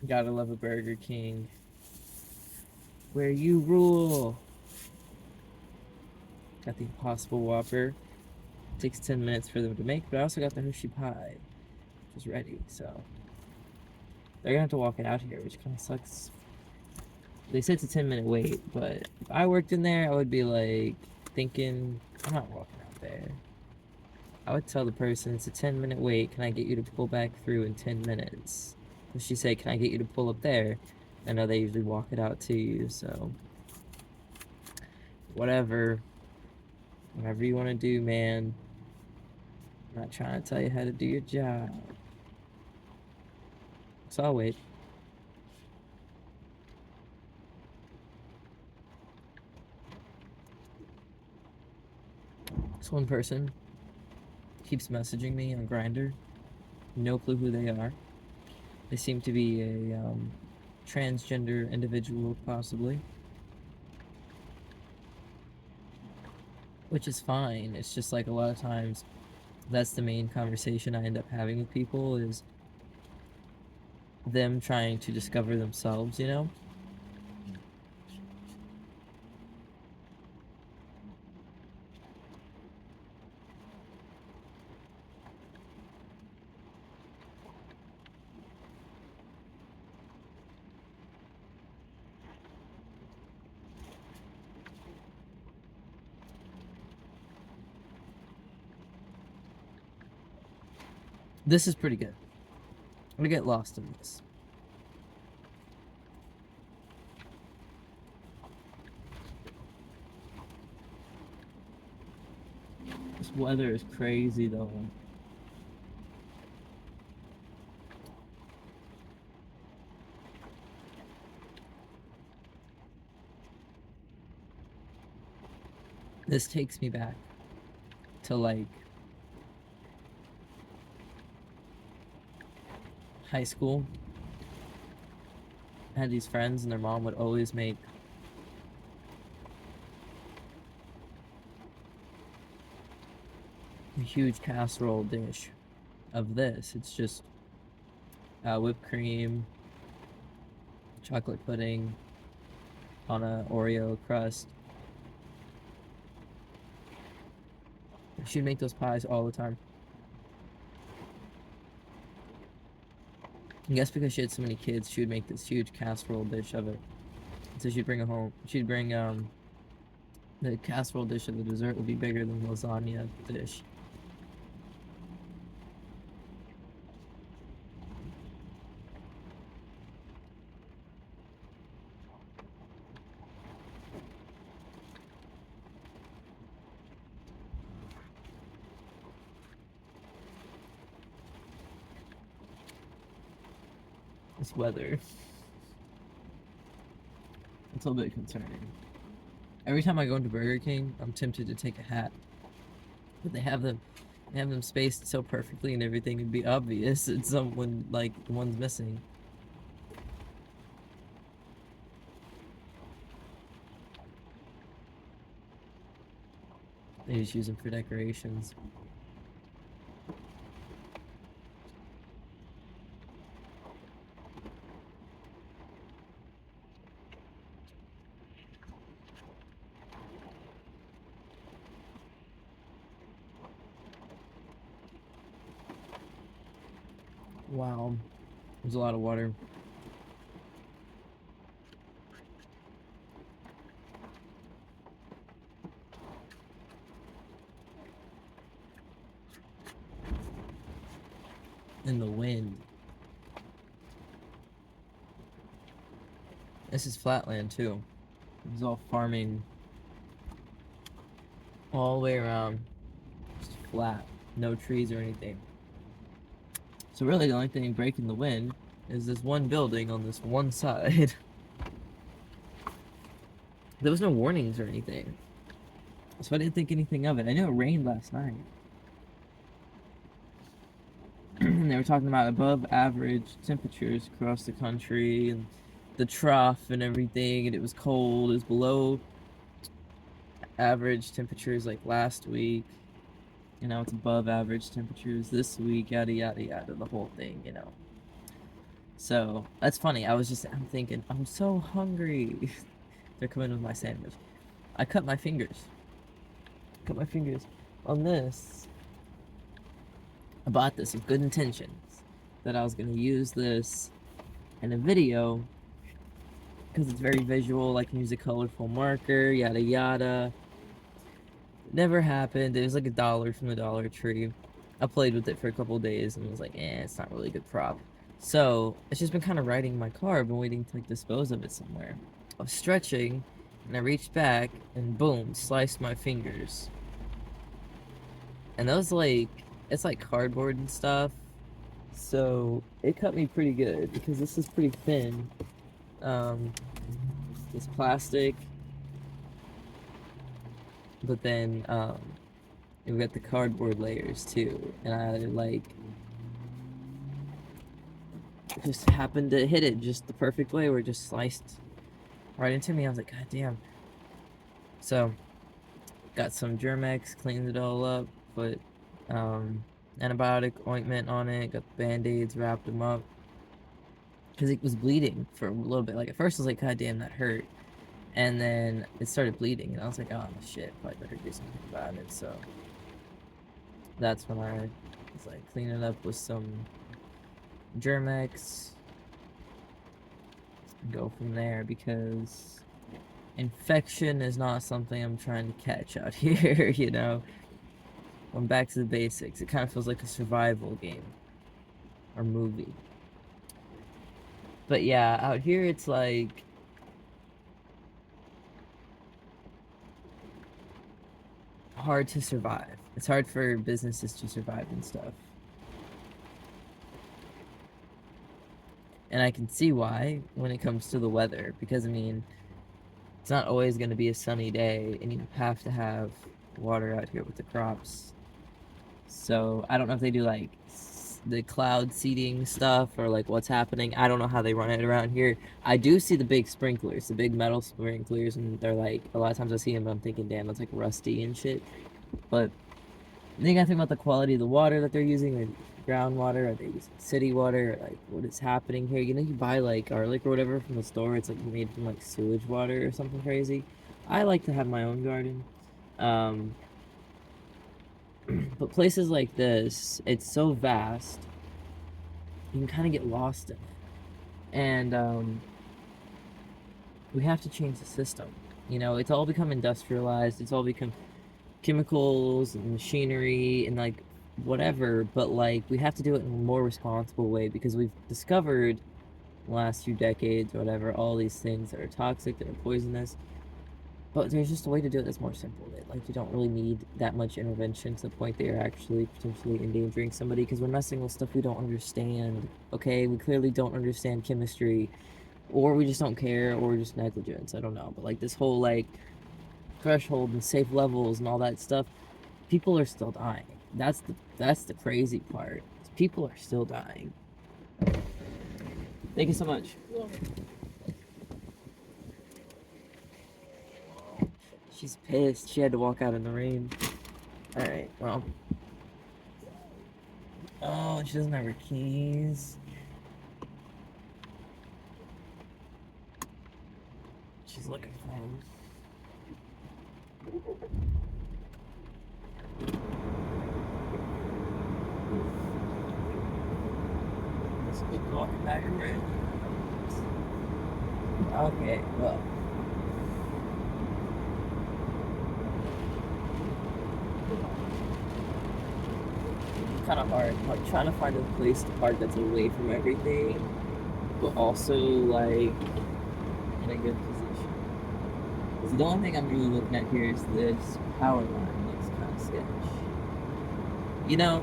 Gotta love a Burger King. Where you rule. Got the Impossible Whopper. Takes 10 minutes for them to make, but I also got the Hershey Pie, which is ready, so they're gonna have to walk it out here, which kind of sucks. They said it's a 10-minute wait, but if I worked in there, I would be like thinking, I'm not walking out there. I would tell the person it's a 10-minute wait. Can I get you to pull back through in 10 minutes? If she say, can I get you to pull up there? I know they usually walk it out to you, so whatever. Whatever you want to do, man. I'm not trying to tell you how to do your job. So I'll wait. This one person keeps messaging me on Grindr. No clue who they are. They seem to be a transgender individual, possibly. Which is fine. It's just like a lot of times that's the main conversation I end up having with people is them trying to discover themselves, you know? This is pretty good. I'm gonna get lost in this. This weather is crazy though. This takes me back to like high school. I had these friends and their mom would always make a huge casserole dish of this. It's just whipped cream, chocolate pudding on a Oreo crust. She'd make those pies all the time. I guess because she had so many kids, she would make this huge casserole dish of it. So she'd bring it home. She'd bring the casserole dish of the dessert would be bigger than the lasagna dish. This weather, it's a little bit concerning. Every time I go into Burger King, I'm tempted to take a hat, but they have them spaced so perfectly, and everything would be obvious. It's someone like one's missing. They just use them for decorations. Wow, there's a lot of water. In the wind. This is flatland too. It's all farming all the way around. Just flat. No trees or anything. So really the only thing breaking the wind is this one building on this one side. There was no warnings or anything. So I didn't think anything of it. I knew it rained last night. And they were talking about above average temperatures across the country and the trough and everything, and it was cold. It was below average temperatures like last week. You know, it's above average temperatures this week, yada yada yada, the whole thing, you know. So that's funny. I'm thinking, I'm so hungry. They're coming with my sandwich. I cut my fingers. Cut my fingers on this. I bought this with good intentions that I was going to use this in a video because it's very visual. I can use a colorful marker, yada yada. It never happened. It was like $1 from the Dollar Tree. I played with it for a couple days and was like, it's not really a good prop. So it's just been kind of riding my car. I've been waiting to like dispose of it somewhere. I was stretching and I reached back and boom, sliced my fingers. And that was like, it's like cardboard and stuff. So it cut me pretty good because this is pretty thin. This plastic. But then we've got the cardboard layers too. And I like just happened to hit it just the perfect way where it just sliced right into me. I was like, God damn. So got some Germex, cleaned it all up, put antibiotic ointment on it, got the band-aids, wrapped them up. Because it was bleeding for a little bit. Like at first I was like, God damn, that hurt. And then it started bleeding and I was like, oh shit, probably better do something about it. So that's when I was like cleaning it up with some Germex. Go from there because infection is not something I'm trying to catch out here, you know? I'm back to the basics. It kind of feels like a survival game or movie. But yeah, out here it's like hard to survive. It's hard for businesses to survive and stuff. And I can see why when it comes to the weather, because I mean, it's not always going to be a sunny day, and you have to have water out here with the crops. So I don't know if they do like the cloud seeding stuff or like what's happening. I don't know how they run it around here. I do see the big sprinklers, the big metal sprinklers, and they're like, a lot of times I see them, I'm thinking, damn, that's like rusty and shit. But then you gotta think about the quality of the water that they're using, or groundwater, are they using city water, like what is happening here? You know, you buy like garlic or whatever from the store, it's like made from like sewage water or something crazy. I like to have my own garden. But places like this, it's so vast, you can kind of get lost in it. And we have to change the system. You know, it's all become industrialized, it's all become chemicals and machinery and like whatever, but like we have to do it in a more responsible way because we've discovered in the last few decades or whatever all these things that are toxic, that are poisonous. But there's just a way to do it that's more simple. That like you don't really need that much intervention to the point that you're actually potentially endangering somebody because we're messing with stuff we don't understand. Okay, we clearly don't understand chemistry, or we just don't care, or we're just negligence. I don't know. But like this whole like threshold and safe levels and all that stuff, people are still dying. That's the crazy part. People are still dying. Thank you so much. She's pissed. She had to walk out in the rain. Alright, well. Oh, she doesn't have her keys. She's looking for them. Let's keep walking back around. Okay, well. Kind of hard. Like trying to find a place to park that's away from everything, but also like in a good position. Because the only thing I'm really looking at here is this power line. Looks kind of sketch. You know.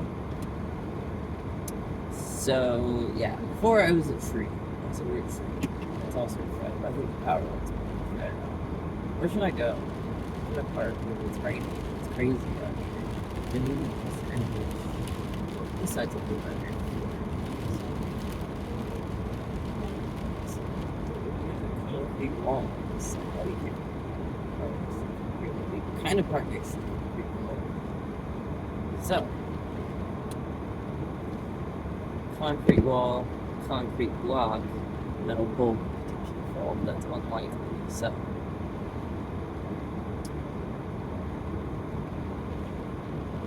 So yeah, before I was at free. That's a weird free. That's also right. But I think the power line's better now. Where should I go? Should I park? It's raining. It's crazy out here. The new this side's a little better. Big wall. Kind of park next to the big wall. So concrete wall, concrete block, metal pole potentially fall, but that's unlikely. So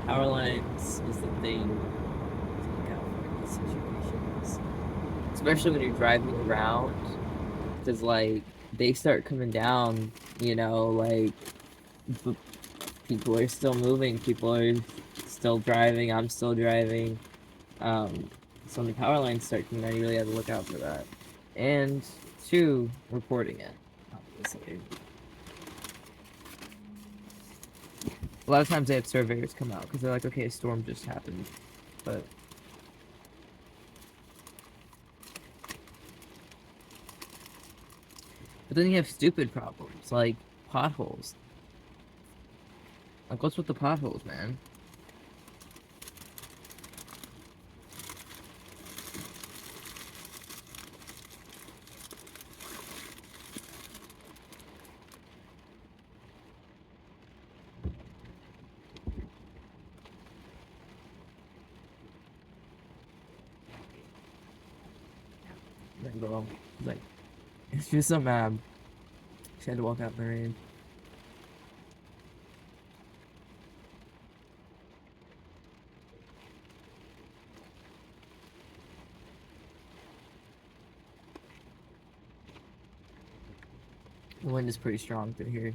power lines is the thing to look out for in these situations, especially when you're driving around, because like they start coming down, you know, like people are still moving, people are still driving, I'm still driving. So when the power lines start coming down, you really have to look out for that. And two, reporting it, obviously. A lot of times they have surveyors come out because they're like, okay, a storm just happened. But then you have stupid problems like potholes. Like, what's with the potholes, man? Like, bro, like, it's just so mad. She had to walk out in the rain. The wind is pretty strong through here.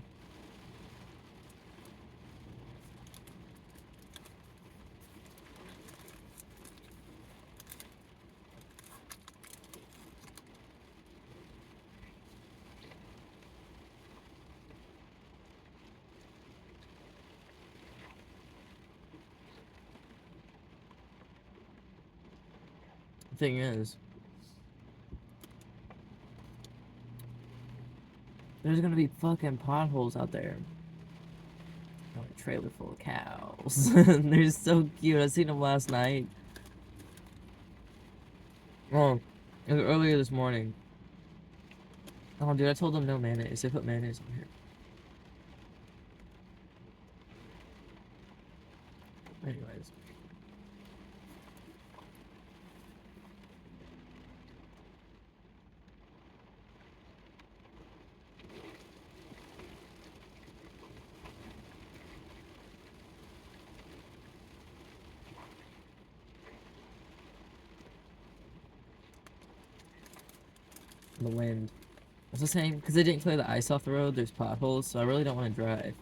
The thing is, there's gonna be fucking potholes out there. Oh, a trailer full of cows. They're so cute. I seen them last night. Oh, it was earlier this morning. Oh, dude, I told them no mayonnaise. They put mayonnaise on here. Anyways. The wind. It's the same, because they didn't clear the ice off the road, there's potholes, so I really don't want to drive.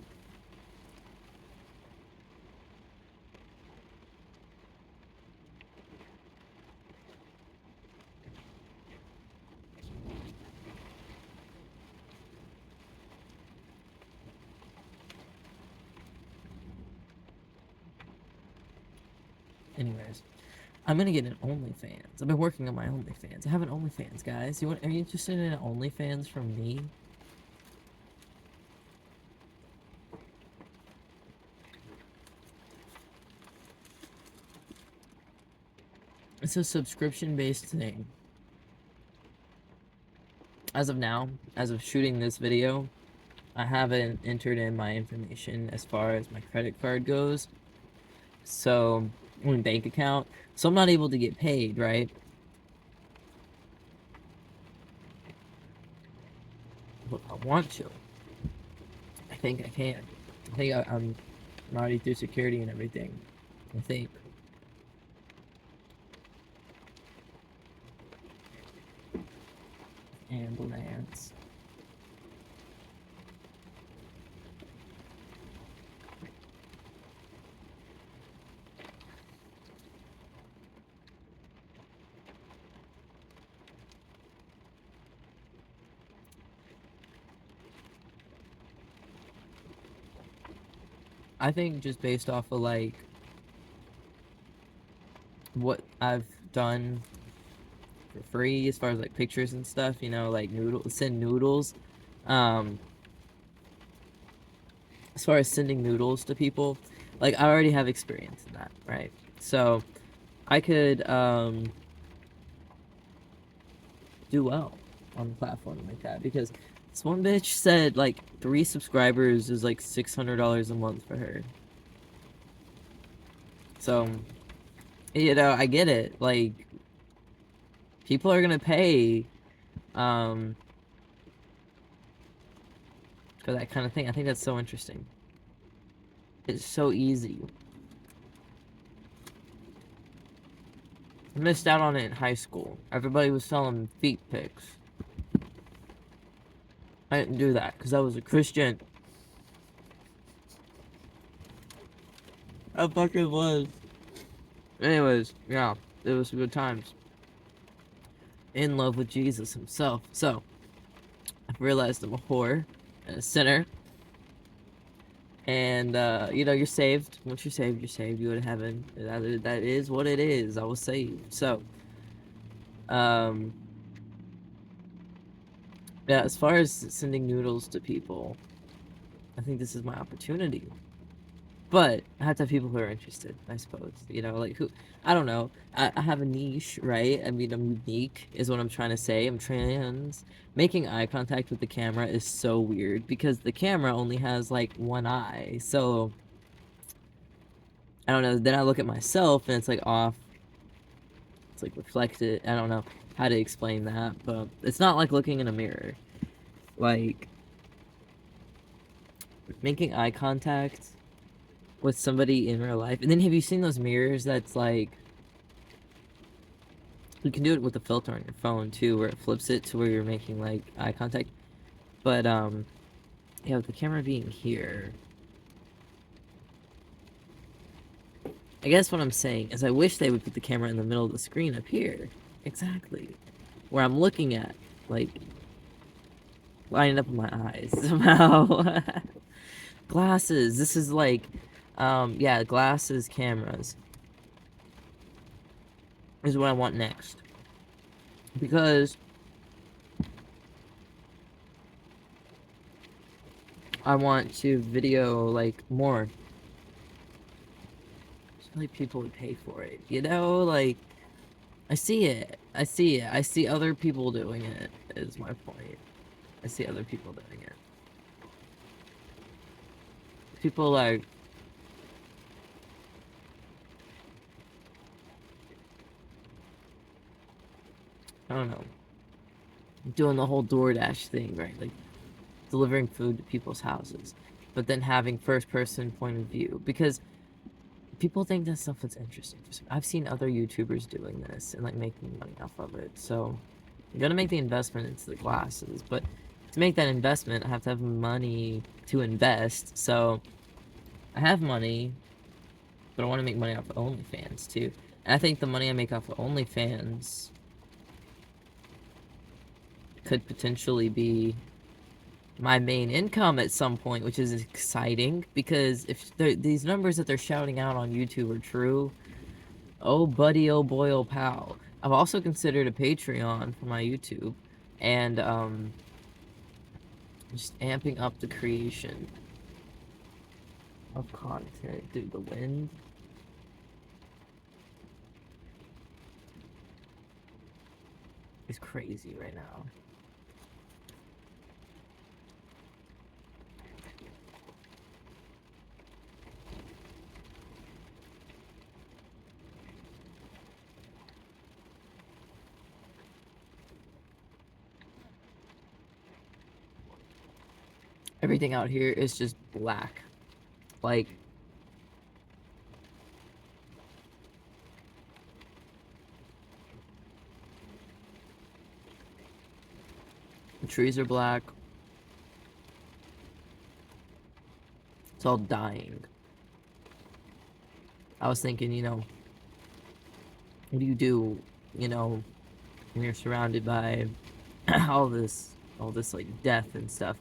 Anyways, I'm gonna get an OnlyFans. I've been working on my OnlyFans. I have an OnlyFans, guys. Are you interested in an OnlyFans from me? It's a subscription-based thing. As of now, as of shooting this video, I haven't entered in my information as far as my credit card goes. So, bank account. So I'm not able to get paid, right? But I want to. I think I can. I think I'm already through security and everything. I think. Ambulance. I think just based off of like what I've done for free as far as like pictures and stuff, you know, like send noodles. Um, as far as sending noodles to people, like I already have experience in that, right? So I could do well on the platform like that because this one bitch said like 3 subscribers is like $600 a month for her. So, you know, I get it. Like, People are gonna pay for that kind of thing. I think that's so interesting. It's so easy. I missed out on it in high school. Everybody was selling feet pics. I didn't do that because I was a Christian. I fucking was. Anyways, yeah, it was good times. In love with Jesus himself. So, I realized I'm a whore and a sinner. And, you know, you're saved. Once you're saved, you're saved. You go to heaven. That is what it is. I was saved. So, um, yeah, as far as sending noodles to people, I think this is my opportunity. But I have to have people who are interested, I suppose. You know, like who, I don't know. I have a niche, right? I mean, I'm unique, is what I'm trying to say. I'm trans. Making eye contact with the camera is so weird because the camera only has like one eye. So, I don't know. Then I look at myself and it's like off. It's like reflected. I don't know how to explain that, but it's not like looking in a mirror. Like, making eye contact with somebody in real life. And then have you seen those mirrors that's like, you can do it with the filter on your phone too, where it flips it to where you're making like eye contact. But yeah, with the camera being here, I guess what I'm saying is I wish they would put the camera in the middle of the screen up here. Exactly. Where I'm looking at, like, lining up with my eyes somehow. Glasses. This is like, yeah, glasses, cameras is what I want next. Because I want to video, like, more. Like, people would pay for it, you know? Like, I see it. I see it. I see other people doing it, is my point. I see other people doing it. People, like, I don't know, doing the whole DoorDash thing, right? Like, delivering food to people's houses, but then having first-person point of view. Because people think that stuff is interesting. I've seen other YouTubers doing this and like making money off of it. So you gotta make the investment into the glasses, but to make that investment, I have to have money to invest. So I have money, but I want to make money off of OnlyFans too. And I think the money I make off of OnlyFans could potentially be my main income at some point, which is exciting because if these numbers that they're shouting out on YouTube are true, oh buddy, oh boy, oh pal. I've also considered a Patreon for my YouTube and just amping up the creation of content. Dude, the wind is crazy right now. Everything out here is just black. Like, the trees are black. It's all dying. I was thinking, you know, what do you do, you know, when you're surrounded by all this like death and stuff?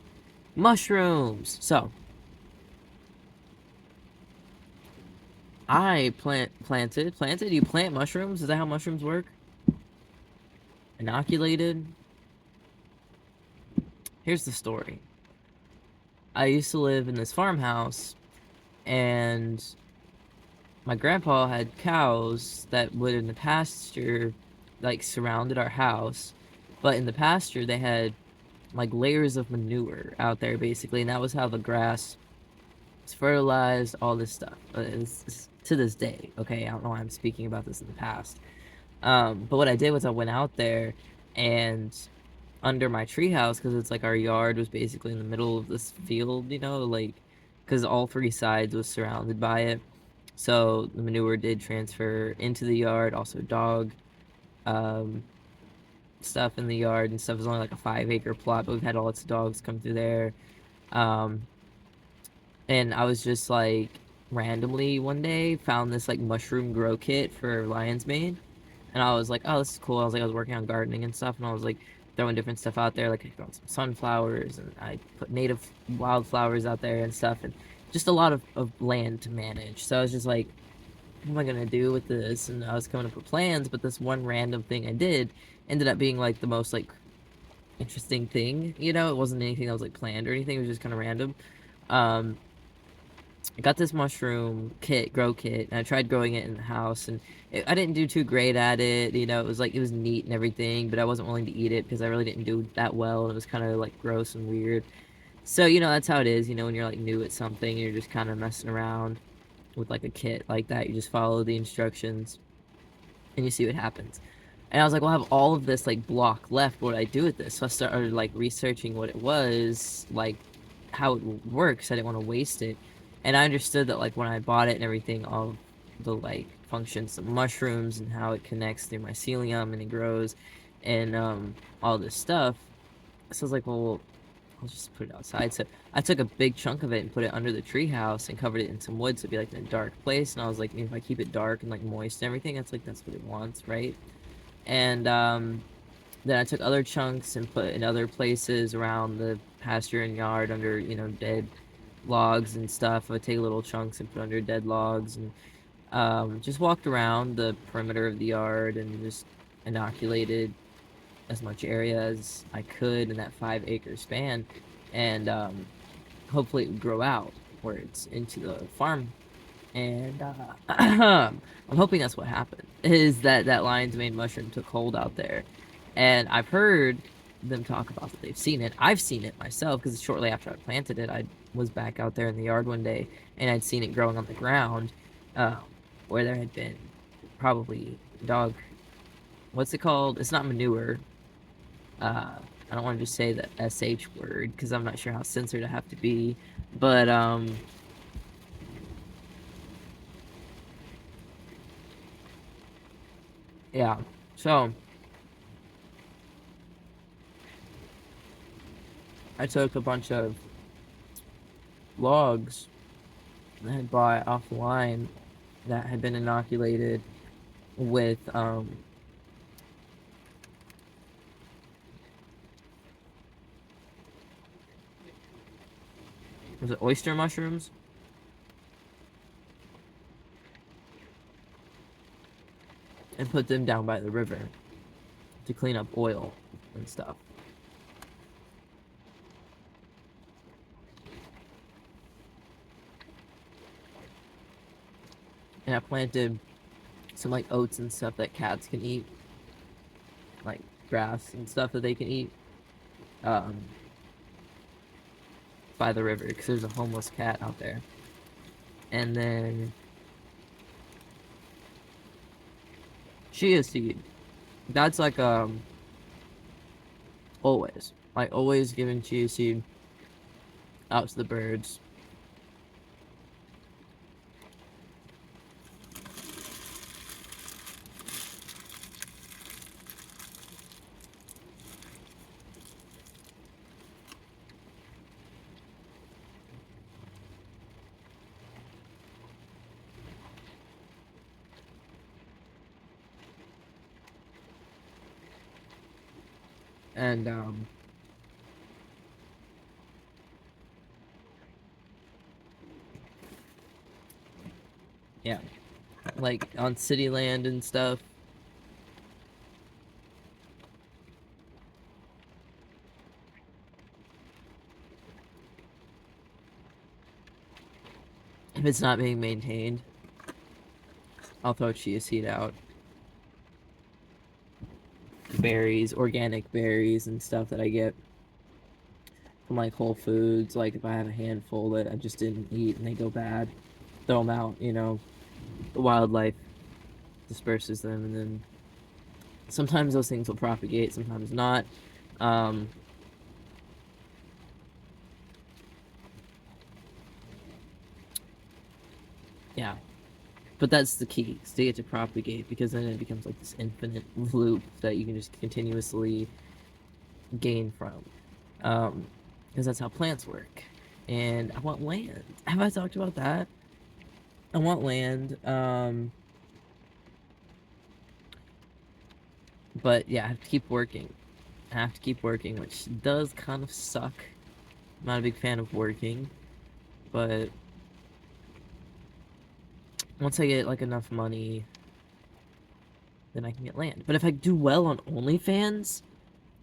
Mushrooms. So I planted. You plant mushrooms? Is that how mushrooms work? Inoculated. Here's the story. I used to live in this farmhouse, and my grandpa had cows that would in the pasture, like, surrounded our house. But in the pasture, they had like layers of manure out there, basically, and that was how the grass was fertilized. All this stuff. It's to this day. Okay, I don't know why I'm speaking about this in the past, But what I did was I went out there and under my treehouse, because it's like our yard was basically in the middle of this field, like because all three sides was surrounded by it. So the manure did transfer into the yard, also dog um, stuff in the yard and stuff. Is only like a 5 acre plot, but we've had all its dogs come through there. Um, and I was just like randomly one day found this like mushroom grow kit for lion's mane, and I was like, oh, this is cool. I was working on gardening and stuff, and I was like throwing different stuff out there. Like I found some sunflowers, and I put native wildflowers out there and stuff, and just a lot of land to manage. So I was just like, what am I gonna do with this? And I was coming up with plans, but this one random thing I did ended up being like the most like interesting thing. It wasn't anything that was like planned or anything. It was just kind of random. Um, I got this mushroom grow kit, and I tried growing it in the house, and I didn't do too great at it. It was like it was neat and everything, but I wasn't willing to eat it because I really didn't do that well, and it was kind of like gross and weird. So that's how it is. When you're like new at something, you're just kind of messing around with like a kit like that. You just follow the instructions and you see what happens. And I was like, well, I have all of this like block left. What do I do with this? So I started like researching what it was, like how it works. I didn't want to waste it. And I understood that like when I bought it and everything, all the like functions of mushrooms and how it connects through mycelium and it grows and all this stuff. So I was like, well, I'll just put it outside. So I took a big chunk of it and put it under the treehouse and covered it in some wood so it'd be like in a dark place. And I was like, if I keep it dark and like moist and everything, that's what it wants, right? And then I took other chunks and put in other places around the pasture and yard under dead logs and stuff. I would take little chunks and put under dead logs and just walked around the perimeter of the yard and just inoculated as much area as I could in that 5 acre span, and hopefully it would grow out where it's into the farm. And I'm hoping that's what happened. Is that lion's mane mushroom took hold out there, and I've heard them talk about that they've seen it. I've seen it myself because shortly after I planted it, I was back out there in the yard one day and I'd seen it growing on the ground, uh, where there had been probably dog. What's it called? It's not manure. uh, I don't want to just say the sh word because I'm not sure how censored I have to be, but yeah. So I took a bunch of logs that I had bought offline that had been inoculated with was it oyster mushrooms, and put them down by the river to clean up oil and stuff. And I planted some like oats and stuff that cats can eat, like grass and stuff that they can eat, um, by the river because there's a homeless cat out there. And then chia seed. That's like always. Like always giving chia seed out to the birds. And yeah, like on city land and stuff. If it's not being maintained, I'll throw chia seed out. Berries, organic berries and stuff that I get from like Whole Foods. Like if I have a handful that I just didn't eat and they go bad, throw them out. The wildlife disperses them, and then Sometimes those things will propagate, sometimes not. Um, yeah, but that's the key, is to get to propagate, because then it becomes like this infinite loop that you can just continuously gain from. Because that's how plants work. And I want land. Have I talked about that? I want land. But yeah, I have to keep working. I have to keep working, which does kind of suck. I'm not a big fan of working, but once I get like enough money, then I can get land. But if I do well on OnlyFans,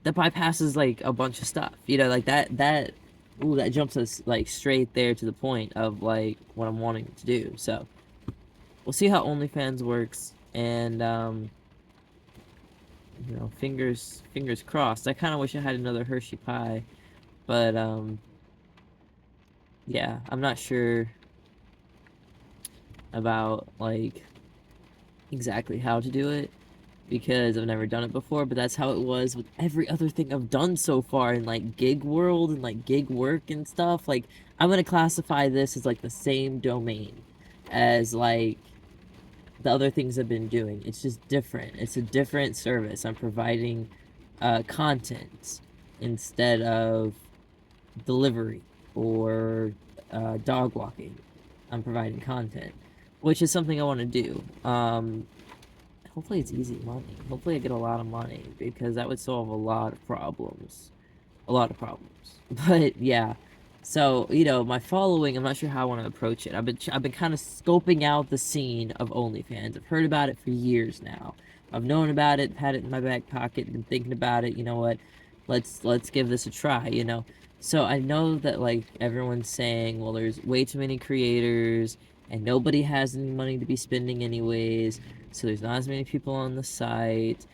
that bypasses like a bunch of stuff. You know, like that jumps us like straight there to the point of like what I'm wanting to do. So we'll see how OnlyFans works, and you know, fingers crossed. I kind of wish I had another Hershey pie, but yeah, I'm not sure about like exactly how to do it because I've never done it before, but that's how it was with every other thing I've done so far in like gig world and like gig work and stuff. Like I'm gonna classify this as like the same domain as like the other things I've been doing. It's just different. It's a different service. I'm providing content instead of delivery or dog walking. I'm providing content, which is something I want to do. Hopefully it's easy money. Hopefully I get a lot of money because that would solve a lot of problems. A lot of problems. But yeah. So, you know, my following, I'm not sure how I want to approach it. I've been kind of scoping out the scene of OnlyFans. I've heard about it for years now. I've known about it, had it in my back pocket, been thinking about it. You know what? Let's give this a try, you know. So I know that like everyone's saying, well, there's way too many creators and nobody has any money to be spending anyways. So there's not as many people on the site.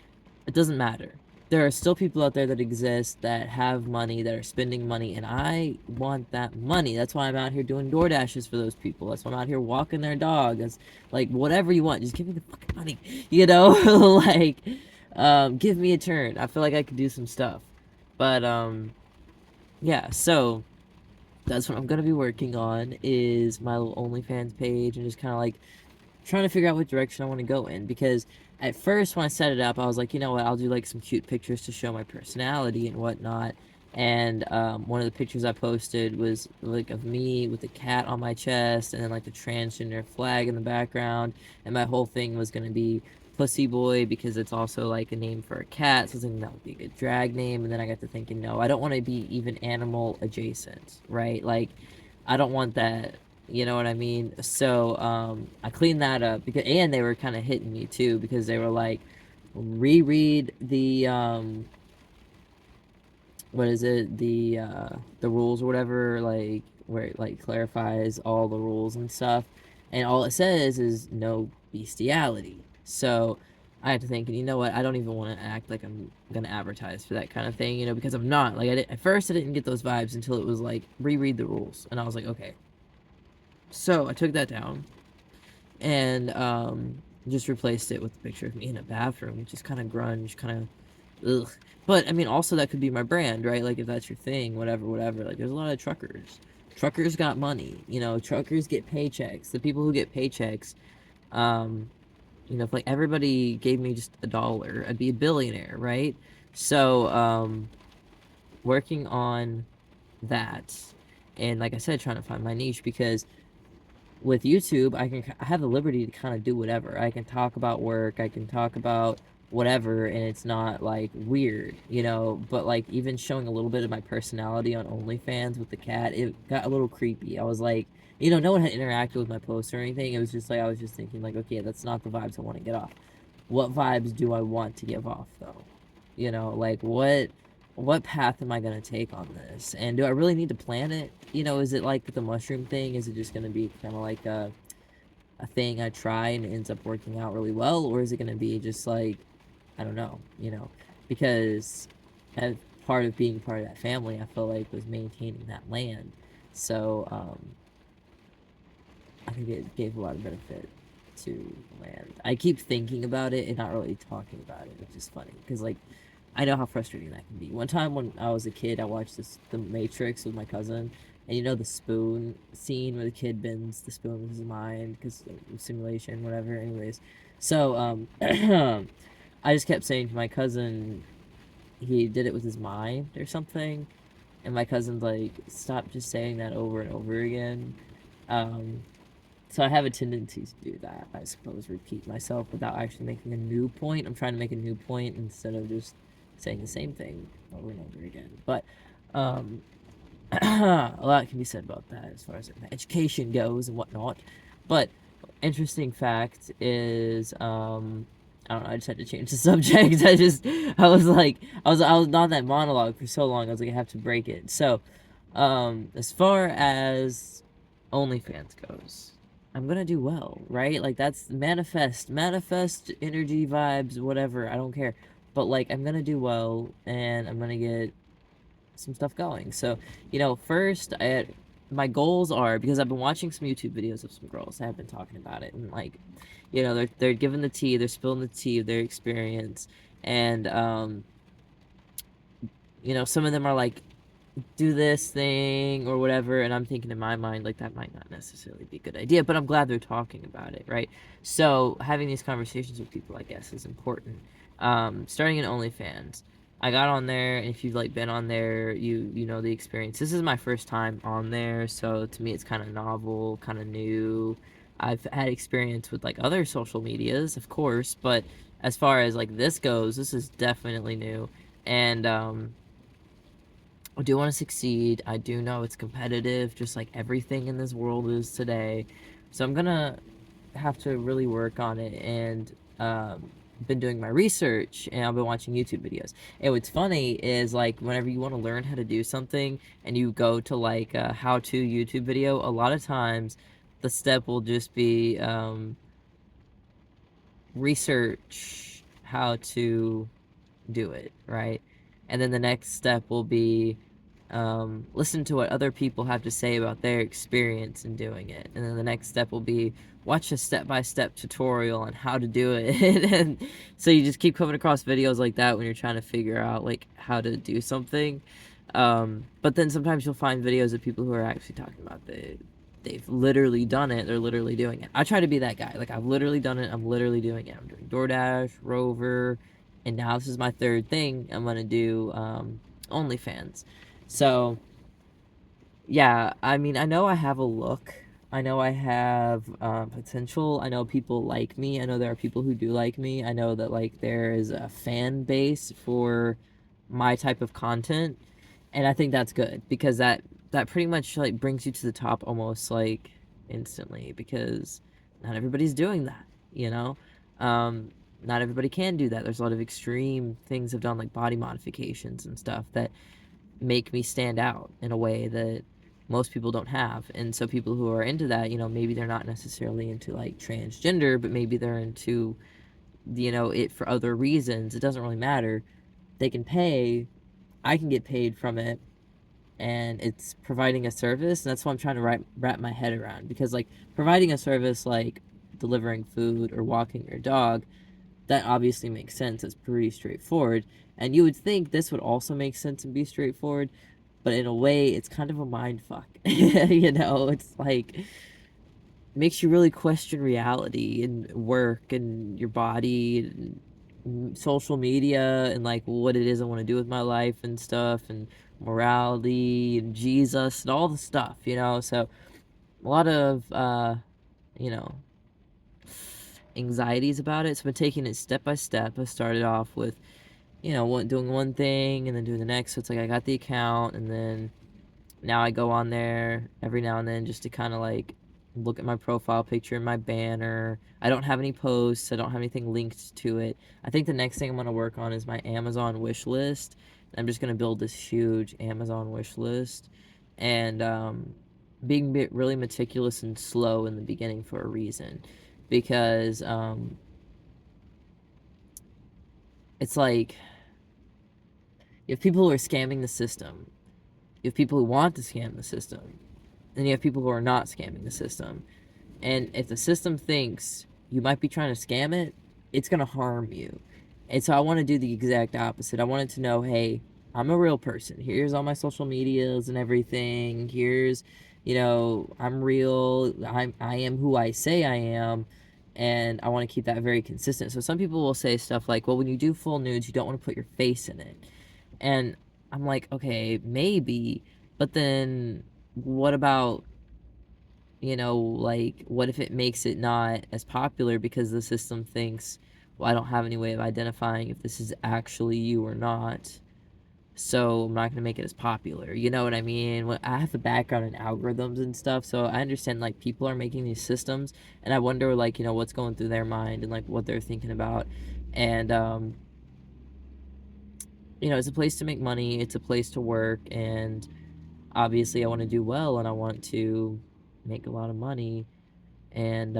It doesn't matter. There are still people out there that exist that have money, that are spending money, and I want that money. That's why I'm out here doing door dashes for those people. That's why I'm out here walking their dog. That's like whatever you want. Just give me the fucking money. You know? Like give me a turn. I feel like I could do some stuff. But yeah, so that's what I'm gonna be working on is my little OnlyFans page and just kinda like trying to figure out what direction I want to go in because at first when I set it up, I was like, you know what, I'll do like some cute pictures to show my personality and whatnot. And one of the pictures I posted was like of me with a cat on my chest and then like the transgender flag in the background. And my whole thing was gonna be Pussy Boy because it's also like a name for a cat, so I was thinking that would be a good drag name. And then I got to thinking, no, I don't want to be even animal adjacent, right? Like, I don't want that, you know what I mean? So I cleaned that up because, and they were kind of hitting me too because they were like, reread the what is it, the rules or whatever, like where it like clarifies all the rules and stuff, and all it says is no bestiality. So I had to think, and you know what, I don't even want to act like I'm gonna advertise for that kind of thing, you know, because I'm not. Like at first I didn't get those vibes until it was like reread the rules, and I was like, okay. So I took that down and just replaced it with a picture of me in a bathroom, which is kind of grunge, kind of ugh. But I mean, also that could be my brand, right? Like if that's your thing, whatever, whatever. Like there's a lot of truckers. Truckers got money, you know. Truckers get paychecks. The people who get paychecks, um, you know, if like everybody gave me just $1, I'd be a billionaire, right? So, working on that, and like I said, trying to find my niche because with YouTube, I have the liberty to kind of do whatever. I can talk about work, I can talk about whatever, and it's not like weird, you know. But like even showing a little bit of my personality on OnlyFans with the cat, it got a little creepy. I was like, you know, no one had interacted with my posts or anything. It was just like I was just thinking like, okay, that's not the vibes I want to get off. What vibes do I want to give off though? You know, like what path am I gonna take on this? And do I really need to plan it? You know, is it like the mushroom thing? Is it just gonna be kind of like a thing I try and it ends up working out really well, or is it gonna be just like I don't know, you know? Because as part of being part of that family, I feel like was maintaining that land. So I think it gave a lot of benefit. to land. I keep thinking about it and not really talking about it, which is funny because like I know how frustrating that can be. One time when I was a kid, I watched The Matrix with my cousin, and you know the spoon scene where the kid bends the spoon with his mind because of simulation, whatever. Anyways, so I just kept saying to my cousin he did it with his mind or something, and my cousin's like, stop just saying that over and over again. Um, so I have a tendency to do that, I suppose, repeat myself without actually making a new point. I'm trying to make a new point instead of just saying the same thing over and over again. But um, a lot can be said about that as far as education goes and whatnot. But interesting fact is, I don't know. I just had to change the subject. I was on that monologue for so long. I was like, I have to break it. So, as far as OnlyFans goes, I'm gonna do well, right? Like that's manifest energy vibes, whatever. I don't care, but like I'm gonna do well, and I'm gonna get some stuff going. So, first, my goals are because I've been watching some YouTube videos of some girls that have been talking about it, and like, they're giving the tea, they're spilling the tea of their experience, and some of them are like, do this thing or whatever, and I'm thinking in my mind like that might not necessarily be a good idea, but I'm glad they're talking about it, right? So having these conversations with people, I guess, is important. Starting in OnlyFans, I got on there, and if you've like been on there, you know the experience. This is my first time on there, so to me it's kind of novel, kind of new. I've had experience with like other social medias, of course, but as far as like this goes, this is definitely new. And I do want to succeed. I do know it's competitive, just like everything in this world is today. So I'm gonna have to really work on it, and been doing my research, and I've been watching YouTube videos. And what's funny is like whenever you want to learn how to do something and you go to like a how-to YouTube video, a lot of times the step will just be research how to do it, right? And then the next step will be listen to what other people have to say about their experience in doing it. And then the next step will be watch a step-by-step tutorial on how to do it. And so you just keep coming across videos like that when you're trying to figure out like how to do something. But then sometimes you'll find videos of people who are actually talking about they've literally done it. They're literally doing it. I try to be that guy. Like I've literally done it. I'm literally doing it. I'm doing DoorDash, Rover, and now this is my third thing. I'm gonna do OnlyFans. So yeah, I mean, I know I have a look. I know I have potential. I know people like me. I know there are people who do like me. I know that like there is a fan base for my type of content, and I think that's good because that pretty much like brings you to the top almost like instantly because not everybody's doing that, you know. Um, Not everybody can do that. There's a lot of extreme things I've done like body modifications and stuff that make me stand out in a way that most people don't have. And so people who are into that, maybe they're not necessarily into like transgender, but maybe they're into, it for other reasons. It doesn't really matter. They can pay, I can get paid from it, and it's providing a service. And that's what I'm trying to wrap my head around because like providing a service like delivering food or walking your dog, that obviously makes sense. It's pretty straightforward. And you would think this would also make sense and be straightforward, but in a way, it's kind of a mind fuck. It's like makes you really question reality and work and your body and social media and like what it is I want to do with my life and stuff and morality and Jesus and all the stuff. So a lot of you know anxieties about it. So I've been taking it step by step. I started off with doing one thing and then doing the next. So it's like I got the account, and then now I go on there every now and then just to kind of like look at my profile picture and my banner. I don't have any posts. I don't have anything linked to it. I think the next thing I'm going to work on is my Amazon wish list. I'm just going to build this huge Amazon wish list, and being really meticulous and slow in the beginning for a reason, because it's like you have people who are scamming the system. You have people who want to scam the system. Then you have people who are not scamming the system. And if the system thinks you might be trying to scam it, it's going to harm you. And so I want to do the exact opposite. I wanted to know, hey, I'm a real person. Here's all my social medias and everything. Here's, I'm real. I am who I say I am. And I want to keep that very consistent. So some people will say stuff like, well, when you do full nudes, you don't want to put your face in it. And I'm like, okay, maybe. But then what about, like, what if it makes it not as popular because the system thinks, well, I don't have any way of identifying if this is actually you or not, so I'm not going to make it as popular. You know what I mean? I have a background in algorithms and stuff, so I understand, like, people are making these systems, and I wonder, like, what's going through their mind and, like, what they're thinking about. And, it's a place to make money, it's a place to work, and obviously I want to do well, and I want to make a lot of money. And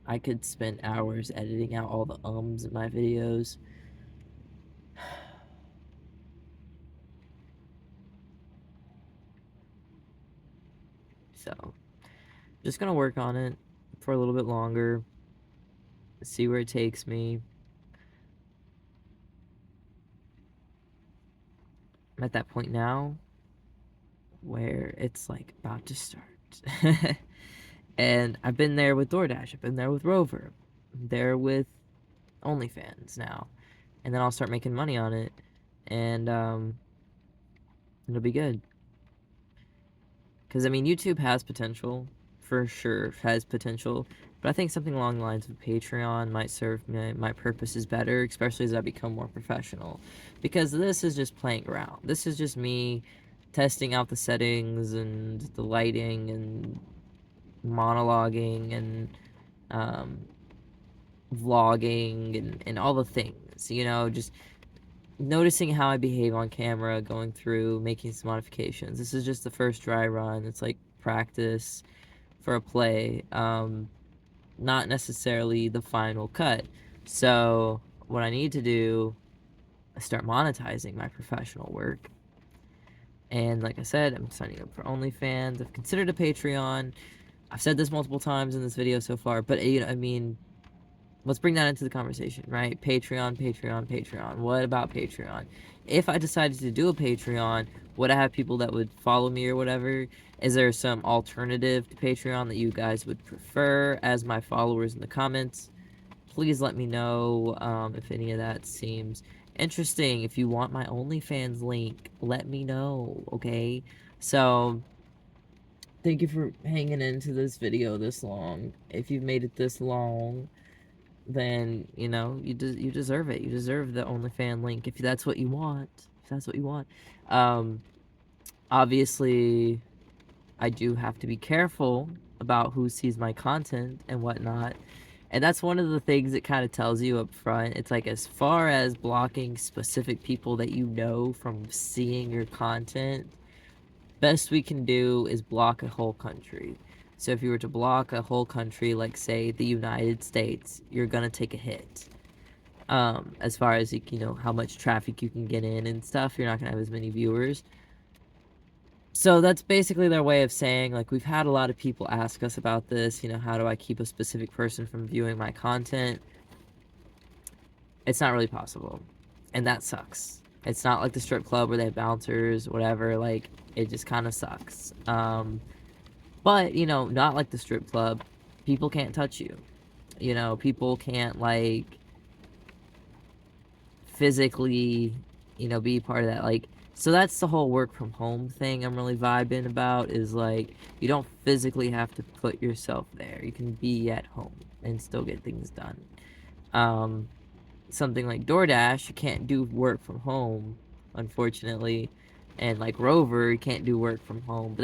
I could spend hours editing out all the ums in my videos. So, just gonna work on it for a little bit longer, see where it takes me. I'm at that point now where it's like about to start. And I've been there with DoorDash, I've been there with Rover, I'm there with OnlyFans now. And then I'll start making money on it, and it'll be good. Because, I mean, YouTube has potential, for sure, has potential, but I think something along the lines of Patreon might serve my purposes better, especially as I become more professional. Because this is just playing around. This is just me testing out the settings and the lighting and monologuing and vlogging and all the things, just noticing how I behave on camera, going through, making some modifications. This is just the first dry run. It's like practice for a play, not necessarily the final cut. So what I need to do is start monetizing my professional work. And like I said, I'm signing up for OnlyFans. I've considered a Patreon. I've said this multiple times in this video so far, but I mean, let's bring that into the conversation, right? Patreon, Patreon, Patreon. What about Patreon? If I decided to do a Patreon, would I have people that would follow me or whatever? Is there some alternative to Patreon that you guys would prefer as my followers in the comments? Please let me know if any of that seems interesting. If you want my OnlyFans link, let me know, okay? So, thank you for hanging into this video this long. If you've made it this long, then you deserve it. You deserve the OnlyFans link if that's what you want. If that's what you want. Obviously, I do have to be careful about who sees my content and whatnot. And that's one of the things it kind of tells you up front. It's like, as far as blocking specific people that from seeing your content, best we can do is block a whole country. So if you were to block a whole country, like say the United States, you're gonna take a hit. As far as how much traffic you can get in and stuff, you're not gonna have as many viewers. So that's basically their way of saying, like, we've had a lot of people ask us about this, how do I keep a specific person from viewing my content? It's not really possible, and that sucks. It's not like the strip club where they have bouncers, whatever. Like, it just kind of sucks. But not like the strip club, people can't touch you. People can't, like, physically be part of that. Like, so that's the whole work from home thing I'm really vibing about, is like, you don't physically have to put yourself there. You can be at home and still get things done. Something like DoorDash, you can't do work from home, unfortunately. And like Rover, you can't do work from home. But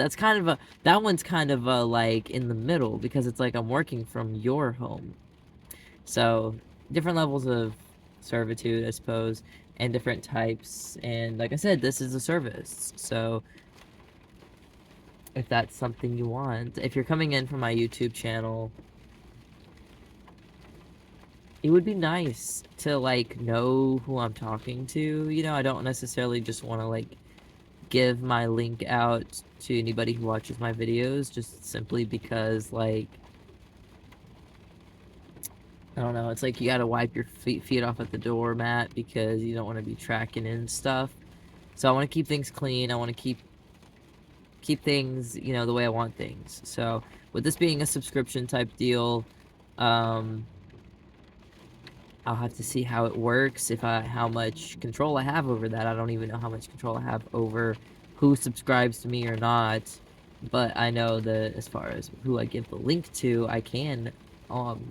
that one's kind of like in the middle, because it's like I'm working from your home. So different levels of servitude, I suppose, and different types. And like I said, this is a service. So if that's something you want, if you're coming in from my YouTube channel, it would be nice to, like, know who I'm talking to. I don't necessarily just want to, like, give my link out to anybody who watches my videos, just simply because, like, I don't know, it's like you gotta wipe your feet off at the doormat because you don't want to be tracking in stuff. So I want to keep things clean. I want to keep things, you know, the way I want things. So with this being a subscription type deal, I'll have to see how it works, how much control I have over that. I don't even know how much control I have over who subscribes to me or not. But I know that as far as who I give the link to, I can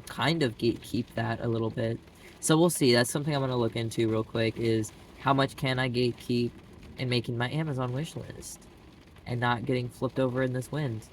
kind of gatekeep that a little bit. So we'll see. That's something I'm going to look into real quick, is how much can I gatekeep in making my Amazon wish list and not getting flipped over in this wind.